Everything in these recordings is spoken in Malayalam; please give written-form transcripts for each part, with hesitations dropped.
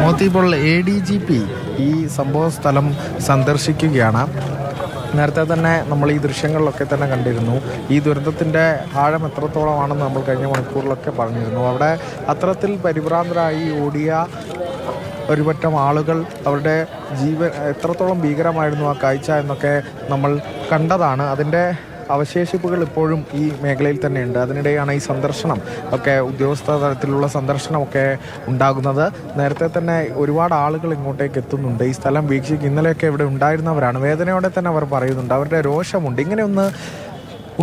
മോത്തി ഇപ്പോൾ ADGP ഈ സംഭവ സ്ഥലം സന്ദർശിക്കുകയാണ്. നേരത്തെ തന്നെ നമ്മൾ ഈ ദൃശ്യങ്ങളിലൊക്കെ തന്നെ കണ്ടിരുന്നു. ഈ ദുരന്തത്തിൻ്റെ ആഴം എത്രത്തോളമാണെന്ന് നമ്മൾ കഴിഞ്ഞ മണിക്കൂറിലൊക്കെ പറഞ്ഞിരുന്നു. അവിടെ അത്തരത്തിൽ പരിഭ്രാന്തരായി ഓടിയ ഒരുപറ്റം ആളുകൾ, അവരുടെ ജീവൻ എത്രത്തോളം ഭീകരമായിരുന്നു ആ കാഴ്ച എന്നൊക്കെ നമ്മൾ കണ്ടതാണ്. അതിൻ്റെ അവശേഷിപ്പുകൾ ഇപ്പോഴും ഈ മേഖലയിൽ തന്നെയുണ്ട്. അതിനിടെയാണ് ഈ സന്ദർശനം ഒക്കെ, ഉദ്യോഗസ്ഥ തലത്തിലുള്ള സന്ദർശനമൊക്കെ ഉണ്ടാകുന്നത്. നേരത്തെ തന്നെ ഒരുപാട് ആളുകൾ ഇങ്ങോട്ടേക്ക് എത്തുന്നുണ്ട്. ഈ സ്ഥലം വീക്ഷിക്കും. ഇന്നലെയൊക്കെ ഇവിടെ ഉണ്ടായിരുന്നവരാണ്. വേദനയോടെ തന്നെ അവർ പറയുന്നുണ്ട്. അവരുടെ രോഷമുണ്ട്. ഇങ്ങനെയൊന്ന്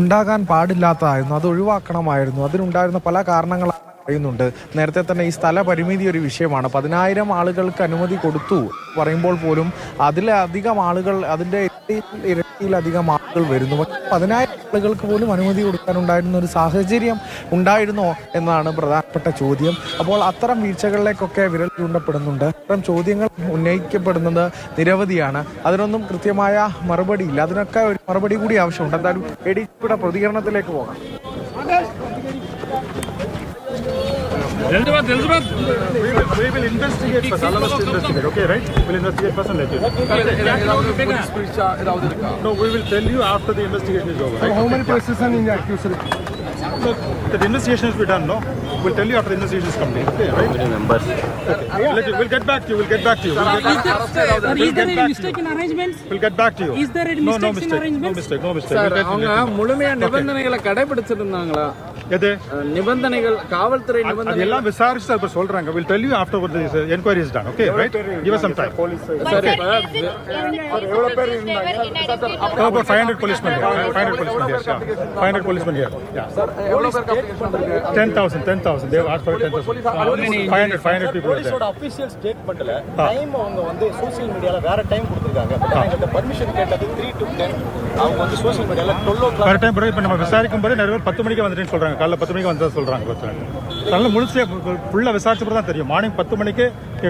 ഉണ്ടാകാൻ പാടില്ലാത്തതായിരുന്നു, അത് ഒഴിവാക്കണമായിരുന്നു. അതിനുണ്ടായിരുന്ന പല കാരണങ്ങളാണ് പറയുന്നുണ്ട്. നേരത്തെ തന്നെ ഈ സ്ഥല പരിമിതി ഒരു വിഷയമാണ്. 10,000 ആളുകൾക്ക് അനുമതി കൊടുത്തു പറയുമ്പോൾ പോലും അതിലധികം ആളുകൾ, അതിൻ്റെ ഇരട്ടിയിലധികം ആളുകൾ വരുന്നു. പക്ഷേ 10,000 ആളുകൾക്ക് പോലും അനുമതി കൊടുക്കാനുണ്ടായിരുന്ന ഒരു സാഹചര്യം ഉണ്ടായിരുന്നോ എന്നതാണ് പ്രധാനപ്പെട്ട ചോദ്യം. അപ്പോൾ അത്തരം വീഴ്ചകളിലേക്കൊക്കെ വിരൽ ചൂണ്ടപ്പെടുന്നുണ്ട്. അത്തരം ചോദ്യങ്ങൾ ഉന്നയിക്കപ്പെടുന്നത് നിരവധിയാണ്. അതിനൊന്നും കൃത്യമായ മറുപടിയില്ല. അതിനൊക്കെ ഒരു മറുപടി കൂടി ആവശ്യമുണ്ട്. എന്തായാലും ADGPയുടെ പ്രതികരണത്തിലേക്ക് പോകാം. We will investigate first. All of us investigate, okay, right? We'll investigate first and let you know. No, we will tell you after the investigation is over. Right? How many persons are in the accused? So, the investigation has been done, no? We'll tell you after the investigation is complete, okay, right? How many members? Okay. We'll get back to you. We'll get back to you. Is there any mistake in arrangements? We'll get back to you. Is there any mistake in arrangements? No mistake. Sir, அவங்க முழுமையா நிபந்தனைகளை கடைபிடிச்சிருந்தாங்களா? எது நிபந்தனைகள், காவல்துறை நிபந்தனை அதெல்லாம் விசாரிச்சு இப்ப சொல்றாங்க. We'll tell you after the inquiry is done, okay, right? Give us some time. சரி. எவ்வளவு பேர் இருந்தாங்க? About 500 policemen here. 500 policemen here. Yeah. 500 policemen here. Yeah. Sir, எவ்வளவு பேர் கம்ப்ளீட் பண்றீங்க? 10,000. They have asked for 10,000. 500 people are there. Official statementல டைம் அவங்க வந்து சோஷியல் மீடியால வேற டைம் கொடுத்திருக்காங்க. பட் அவங்க பெர்மிஷன் கேட்டது 3 to 10. அவங்க வந்து சோஷியல் மீடியால 12 o'clock வேற டைம் இப்ப நம்ம விசாரிக்கும் போது நிறைய பேர் 10 மணிக்கு வந்துட்டேன்னு சொல்றாங்க. காலைல 10 மணிக்கு வந்தா சொல்றாங்க. அதனால முழுசா ஃபுல்லா விசாரிச்சப்ப தான் தெரியும். மார்னிங் 10 மணிக்கு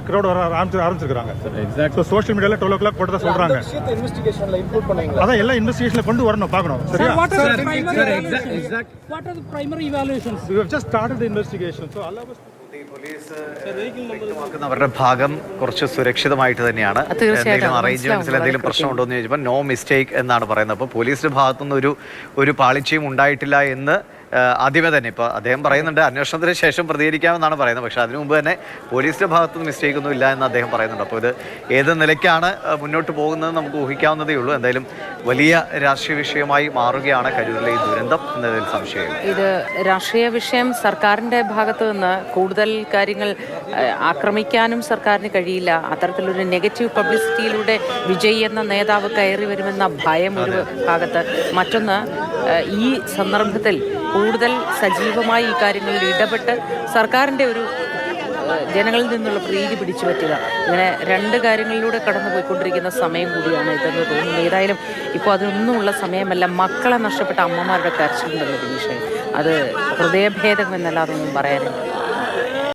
கிரௌட் வர ஆரம்பிச்சிருக்காங்க. எக்ஸாக்ட். சோஷியல் மீடியால 12 o'clock போட்டதா சொல்றாங்க. விஷயத்தை இன்வெஸ்டிகேஷன்ல இன்க்ளூட் பண்ணீங்களா? அதான் எல்லாம் இன்வெஸ்டிகேஷன்ல கொண்டு வரணும், பார்க்கணும். சரியா? What are the primary evaluations? What are the primary evaluations? We have just started the investigation. So allow us അവരുടെ ഭാഗം കുറച്ച് സുരക്ഷിതമായിട്ട് തന്നെയാണ്. എന്തെങ്കിലും അറേഞ്ച്മെന്റ്സിൽ എന്തെങ്കിലും പ്രശ്നമുണ്ടോ എന്ന് ചോദിച്ചപ്പോൾ നോ മിസ്റ്റേക്ക് എന്നാണ് പറയുന്നത്. അപ്പോൾ പോലീസിന്റെ ഭാഗത്തുനിന്ന് ഒരു പാളിച്ചയും ഉണ്ടായിട്ടില്ല എന്ന് ആദ്യമേ തന്നെ ഇപ്പോൾ അദ്ദേഹം പറയുന്നുണ്ട്. അന്വേഷണത്തിന് ശേഷം പ്രതികരിക്കാമെന്നാണ് പറയുന്നത്. പക്ഷേ അതിനു മുമ്പ് തന്നെ പോലീസിന്റെ ഭാഗത്തുനിന്ന് മിസ്റ്റേക്ക് ഒന്നും ഇല്ല എന്ന് അദ്ദേഹം പറയുന്നുണ്ട്. അപ്പോൾ ഇത് ഏത് നിലയ്ക്കാണ് മുന്നോട്ട് പോകുന്നത് നമുക്ക് ഊഹിക്കാവുന്നതേ ഉള്ളൂ. എന്തായാലും വലിയ രാഷ്ട്രീയ വിഷയമായി മാറുകയാണ് കരൂരിലെ ഈ ദുരന്തം എന്നതിൽ സംശയം. ഇത് രാഷ്ട്രീയ വിഷയം സർക്കാരിൻ്റെ ഭാഗത്തു നിന്ന് കൂടുതൽ കാര്യങ്ങൾ ആക്രമിക്കാനും സർക്കാരിന് കഴിയില്ല. അത്തരത്തിലൊരു നെഗറ്റീവ് പബ്ലിസിറ്റിയിലൂടെ വിജയ് എന്ന നേതാവ് കയറി വരുമെന്ന ഭയം ഒരു ഭാഗത്ത്. മറ്റൊന്ന്, ഈ സന്ദർഭത്തിൽ കൂടുതൽ സജീവമായി ഈ കാര്യങ്ങളിൽ ഇടപെട്ട് സർക്കാരിൻ്റെ ഒരു ജനങ്ങളിൽ നിന്നുള്ള പ്രീതി പിടിച്ചു പറ്റുക, ഇങ്ങനെ രണ്ട് കാര്യങ്ങളിലൂടെ കടന്നു പോയിക്കൊണ്ടിരിക്കുന്ന സമയം കൂടിയാണ് ഇതെന്ന് തോന്നുന്നു. ഏതായാലും ഇപ്പോൾ അതൊന്നുമുള്ള സമയമല്ല. മക്കളെ നഷ്ടപ്പെട്ട അമ്മമാരുടെ കരച്ചിലുണ്ടല്ലോ വിഷയം, അത് ഹൃദയഭേദം എന്നല്ലാതൊന്നും പറയാനില്ല.